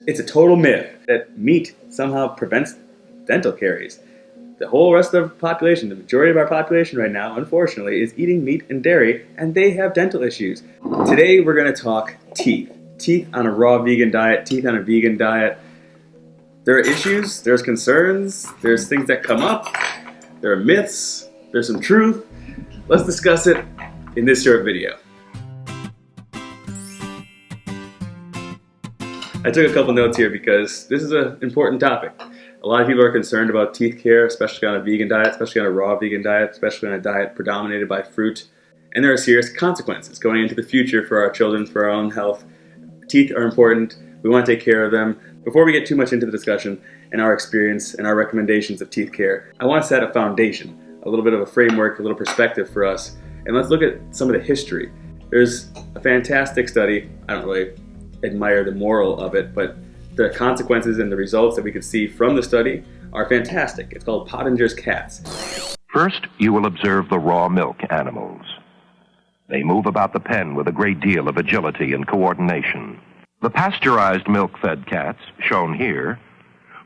It's a total myth that meat somehow prevents dental caries. The whole rest of the population, the majority of our population right now, unfortunately, is eating meat and dairy, and they have dental issues. Today we're going to talk teeth. Teeth on a raw vegan diet, teeth on a vegan diet. There are issues, there's concerns, there's things that come up, there are myths, there's some truth. Let's discuss it in this short video. I took a couple notes here because this is an important topic. A lot of people are concerned about teeth care, especially on a vegan diet, especially on a raw vegan diet, especially on a diet predominated by fruit. And there are serious consequences going into the future for our children, for our own health. Teeth are important. We want to take care of them. Before we get too much into the discussion and our experience and our recommendations of teeth care, I want to set a foundation, a little bit of a framework, a little perspective for us. And let's look at some of the history. There's a fantastic study. I don't really admire the moral of it, but the consequences and the results that we could see from the study are fantastic. It's called Pottinger's cats. First, you will observe the raw milk animals. They move about the pen with a great deal of agility and coordination. The pasteurized milk-fed cats, shown here,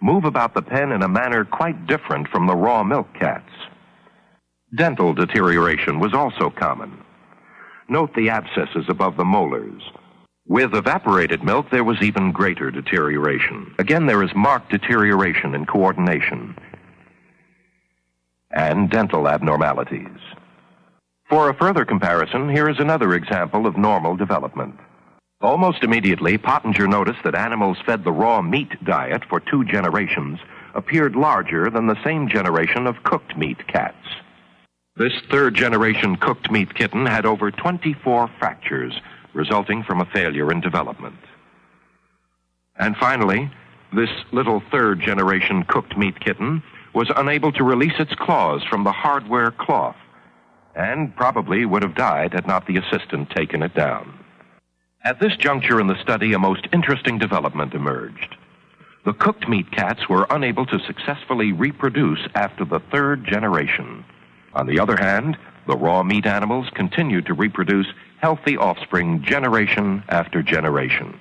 move about the pen in a manner quite different from the raw milk cats. Dental deterioration was also common. Note the abscesses above the molars. With evaporated milk, there was even greater deterioration. Again, there is marked deterioration in coordination and dental abnormalities. For a further comparison, here is another example of normal development. Almost immediately, Pottinger noticed that animals fed the raw meat diet for 2 generations appeared larger than the same generation of cooked meat cats. This 3rd generation cooked meat kitten had over 24 fractures, resulting from a failure in development. And finally, this little 3rd generation cooked meat kitten was unable to release its claws from the hardware cloth, and probably would have died had not the assistant taken it down. At this juncture in the study, a most interesting development emerged. The cooked meat cats were unable to successfully reproduce after the 3rd generation. On the other hand, the raw meat animals continued to reproduce healthy offspring generation after generation.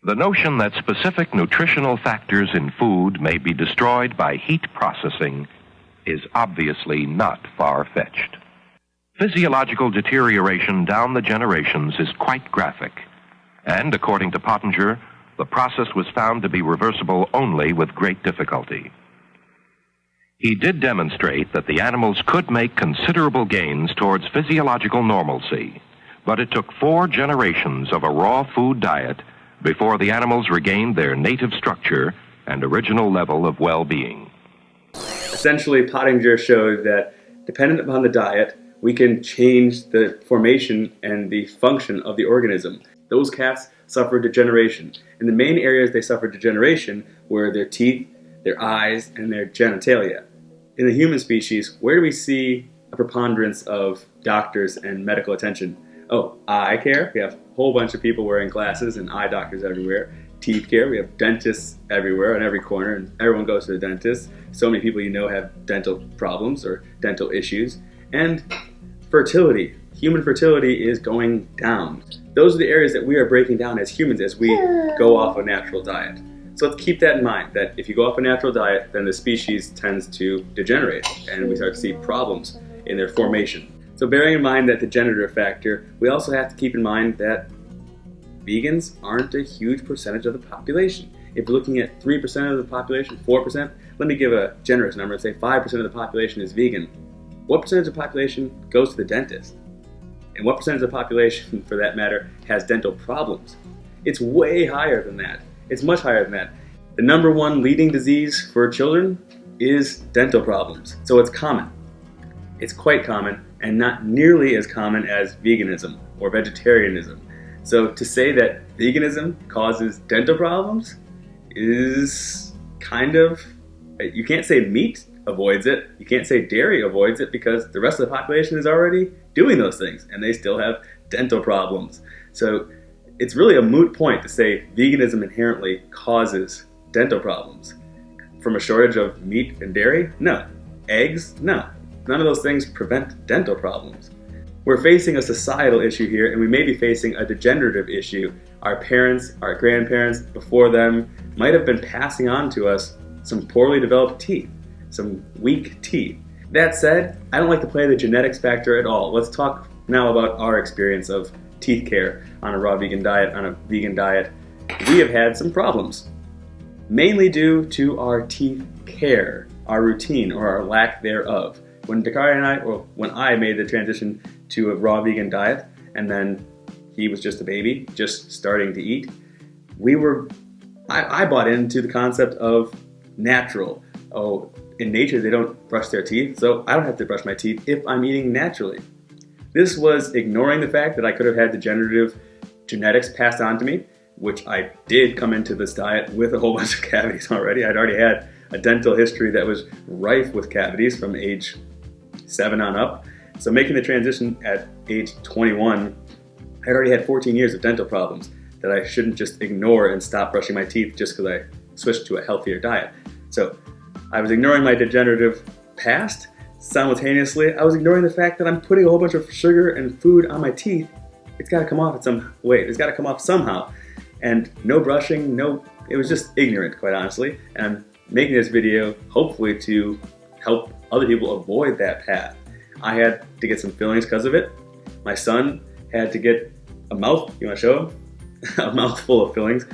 The notion that specific nutritional factors in food may be destroyed by heat processing is obviously not far-fetched. Physiological deterioration down the generations is quite graphic, and according to Pottinger, the process was found to be reversible only with great difficulty. He did demonstrate that the animals could make considerable gains towards physiological normalcy, but it took 4 generations of a raw food diet before the animals regained their native structure and original level of well-being. Essentially, Pottinger showed that dependent upon the diet, we can change the formation and the function of the organism. Those cats suffered degeneration, and the main areas they suffered degeneration were their teeth, their eyes, and their genitalia. In the human species, where do we see a preponderance of doctors and medical attention? Oh, eye care. We have a whole bunch of people wearing glasses and eye doctors everywhere. Teeth care. We have dentists everywhere on every corner, and everyone goes to the dentist. So many people you know have dental problems or dental issues. And fertility. Human fertility is going down. Those are the areas that we are breaking down as humans as we go off a natural diet. So let's keep that in mind, that if you go off a natural diet, then the species tends to degenerate, and we start to see problems in their formation. So bearing in mind that degenerative factor, we also have to keep in mind that vegans aren't a huge percentage of the population. If we're looking at 3% of the population, 4%, let me give a generous number and say 5% of the population is vegan. What percentage of the population goes to the dentist? And what percentage of the population, for that matter, has dental problems? It's way higher than that. It's much higher than that. The number 1 leading disease for children is dental problems. So it's common. It's quite common, and not nearly as common as veganism or vegetarianism. So to say that veganism causes dental problems is kind of, you can't say meat avoids it, you can't say dairy avoids it, because the rest of the population is already doing those things, and they still have dental problems. So it's really a moot point to say veganism inherently causes dental problems. From a shortage of meat and dairy? No. Eggs? No. None of those things prevent dental problems. We're facing a societal issue here, and we may be facing a degenerative issue. our parents, our grandparents before them might have been passing on to us some poorly developed teeth, some weak teeth. That said, I don't like to play the genetics factor at all. Let's talk now about our experience of teeth care on a raw vegan diet, on a vegan diet. We have had some problems, mainly due to our teeth care, our routine, or our lack thereof. When Decay and when I made the transition to a raw vegan diet, and then he was just a baby, just starting to eat, I bought into the concept of natural. Oh, in nature they don't brush their teeth, so I don't have to brush my teeth if I'm eating naturally. This was ignoring the fact that I could have had degenerative genetics passed on to me, which I did come into this diet with a whole bunch of cavities already. I'd already had a dental history that was rife with cavities from age 7 on up. So making the transition at age 21, I already had 14 years of dental problems that I shouldn't just ignore and stop brushing my teeth just because I switched to a healthier diet. So I was ignoring my degenerative past. Simultaneously, I was ignoring the fact that I'm putting a whole bunch of sugar and food on my teeth. It's got to come off in some way. It's got to come off somehow. And no brushing, it was just ignorant, quite honestly. And I'm making this video hopefully to help other people avoid that path. I had to get some fillings because of it. My son had to get a mouth, you want to show him? A mouthful of fillings.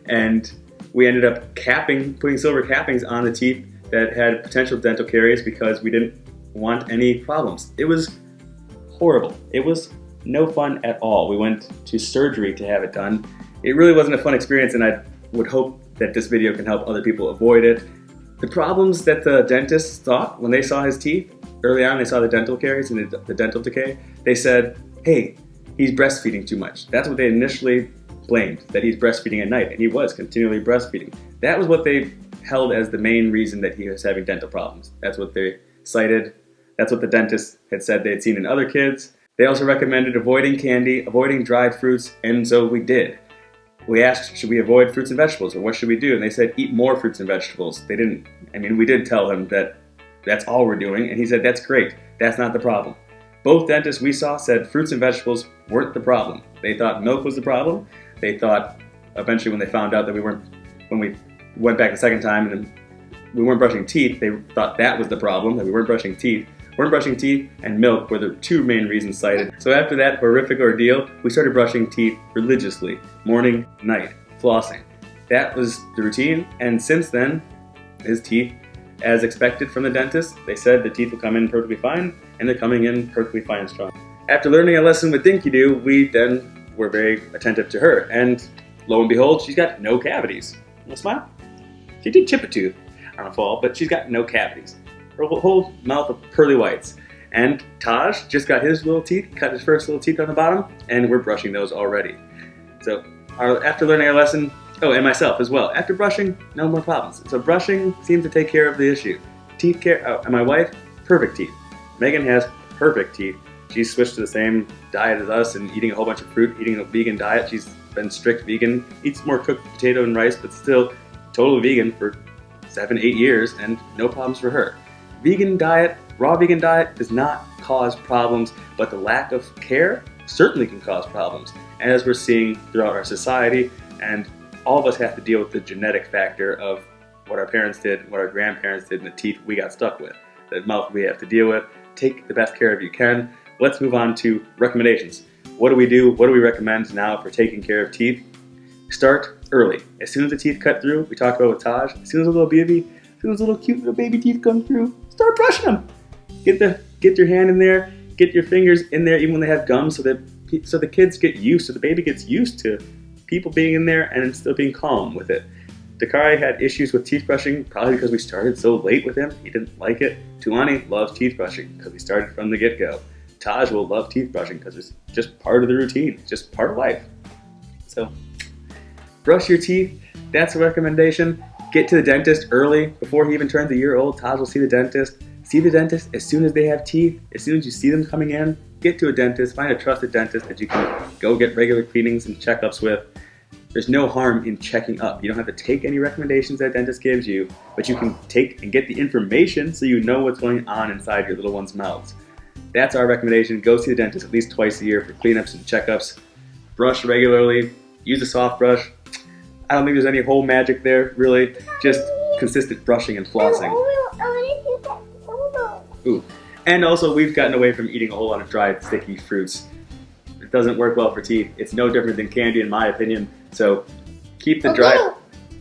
And we ended up putting silver cappings on the teeth that had potential dental caries because we didn't want any problems. It was horrible. It was no fun at all. We went to surgery to have it done. It really wasn't a fun experience, and I would hope that this video can help other people avoid it. The problems that the dentists thought when they saw his teeth, early on they saw the dental caries and the dental decay, they said, hey, he's breastfeeding too much. That's what they initially blamed, that he's breastfeeding at night, and he was continually breastfeeding. That was what they held as the main reason that he was having dental problems. That's what they cited. That's what the dentist had said they had seen in other kids. They also recommended avoiding candy, avoiding dried fruits, and so we did. We asked, should we avoid fruits and vegetables, or what should we do? And they said, eat more fruits and vegetables. They didn't, we did tell him that that's all we're doing, and he said, that's great, that's not the problem. Both dentists we saw said fruits and vegetables weren't the problem. They thought milk was the problem. They thought, eventually when they found out that when we went back the second time and we weren't brushing teeth, they thought that was the problem, that we weren't brushing teeth. Brushing teeth and milk were the two main reasons cited. So after that horrific ordeal, we started brushing teeth religiously, morning, night, flossing. That was the routine, and since then, his teeth, as expected from the dentist, they said the teeth will come in perfectly fine, and they're coming in perfectly fine and strong. After learning a lesson with Dinky Doo, we then were very attentive to her, and lo and behold, she's got no cavities. Want to smile? She did chip a tooth on a fall, but she's got no cavities. Her whole mouth of pearly whites. And Taj just got his little teeth, cut his first little teeth on the bottom, and we're brushing those already. So after learning our lesson, and myself as well, after brushing, no more problems. So brushing seems to take care of the issue. Teeth care, and my wife, perfect teeth. Megan has perfect teeth. She's switched to the same diet as us and eating a whole bunch of fruit, eating a vegan diet. She's been strict vegan, eats more cooked potato and rice, but still totally vegan for 7-8 years, and no problems for her. Vegan diet, raw vegan diet, does not cause problems, but the lack of care certainly can cause problems, as we're seeing throughout our society, and all of us have to deal with the genetic factor of what our parents did, what our grandparents did, and the teeth we got stuck with, the mouth we have to deal with. Take the best care of you can. Let's move on to recommendations. What do we do? What do we recommend now for taking care of teeth? Start early. As soon as the teeth cut through, we talked about with Taj, as soon as a little baby, as soon as little cute little baby teeth come through, start brushing them. Get your hand in there, get your fingers in there, even when they have gums, so the kids get used, so the baby gets used to people being in there and still being calm with it. Dakari had issues with teeth brushing, probably because we started so late with him. He didn't like it. Tuani loves teeth brushing because we started from the get-go. Taj will love teeth brushing because it's just part of the routine. It's just part of life. So, brush your teeth. That's a recommendation. Get to the dentist early. Before he even turns a year old, Taj will see the dentist. See the dentist as soon as they have teeth. As soon as you see them coming in, get to a dentist. Find a trusted dentist that you can go get regular cleanings and checkups with. There's no harm in checking up. You don't have to take any recommendations that dentist gives you, but you can take and get the information so you know what's going on inside your little one's mouths. That's our recommendation. Go see the dentist at least twice a year for cleanups and checkups. Brush regularly. use a soft brush. I don't think there's any whole magic there, really. Just consistent brushing and flossing. Ooh. And also, we've gotten away from eating a whole lot of dried, sticky fruits. It doesn't work well for teeth. It's no different than candy, in my opinion. So keep the dry.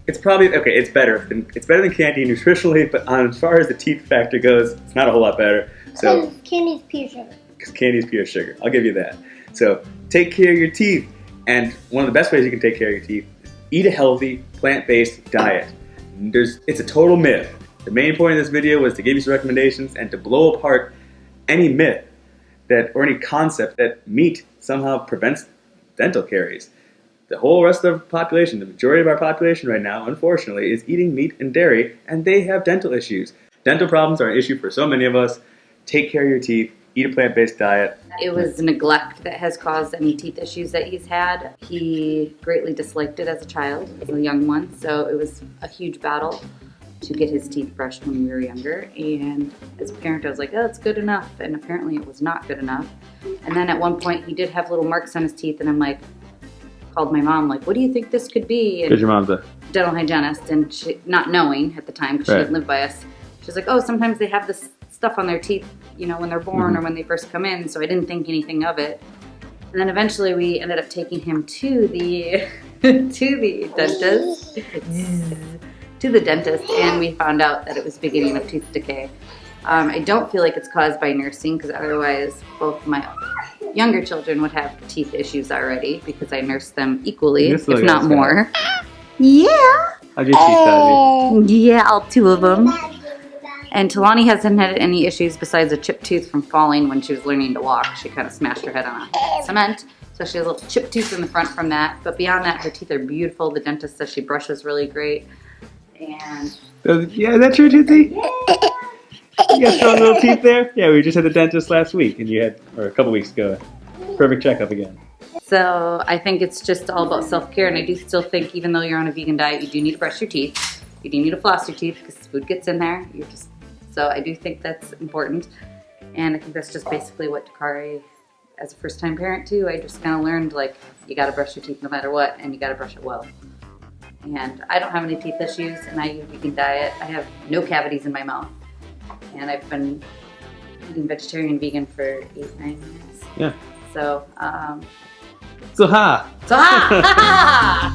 It's probably okay. It's better than candy nutritionally, but as far as the teeth factor goes, it's not a whole lot better. So because candy's pure sugar. Because candy's pure sugar. I'll give you that. So take care of your teeth, and one of the best ways you can take care of your teeth is eat a healthy, plant-based diet. It's a total myth. The main point of this video was to give you some recommendations and to blow apart any myth or any concept that meat somehow prevents dental caries. The whole rest of the population, the majority of our population right now, unfortunately, is eating meat and dairy, and they have dental issues. Dental problems are an issue for so many of us. Take care of your teeth. Eat a plant-based diet. It was neglect that has caused any teeth issues that he's had. He greatly disliked it as a child, as a young one, so it was a huge battle to get his teeth brushed when we were younger. And as a parent, I was like, oh, it's good enough. And apparently it was not good enough. And then at one point, he did have little marks on his teeth, and I'm like, called my mom, like, what do you think this could be? Because your mom's a dental hygienist, and she, not knowing at the time, because she didn't live by us, she's like, oh, sometimes they have this stuff on their teeth, you know, when they're born or when they first come in, so I didn't think anything of it. And then eventually we ended up taking him to the dentist, and we found out that it was beginning of tooth decay. I don't feel like it's caused by nursing, because otherwise both my younger children would have teeth issues already, because I nursed them equally, if not more. Yeah. How'd your teeth, Dodgy? Yeah, all two of them. And Talani hasn't had any issues besides a chipped tooth from falling when she was learning to walk. She kind of smashed her head on a cement, so she has a little chipped tooth in the front from that. But beyond that, her teeth are beautiful. The dentist says she brushes really great. And yeah, is that true, Tootsie? You got strong little teeth there? Yeah, we just had the dentist last week, and or a couple weeks ago, perfect checkup again. So I think it's just all about self-care, and I do still think even though you're on a vegan diet, you do need to brush your teeth. You do need to floss your teeth because food gets in there. So I do think that's important, and I think that's just basically what Dakari, as a first-time parent too, I just kind of learned, like, you got to brush your teeth no matter what, and you got to brush it well. And I don't have any teeth issues, and I eat a vegan diet. I have no cavities in my mouth, and I've been eating vegetarian and vegan for 8-9 years. Yeah. So, So ha! ha!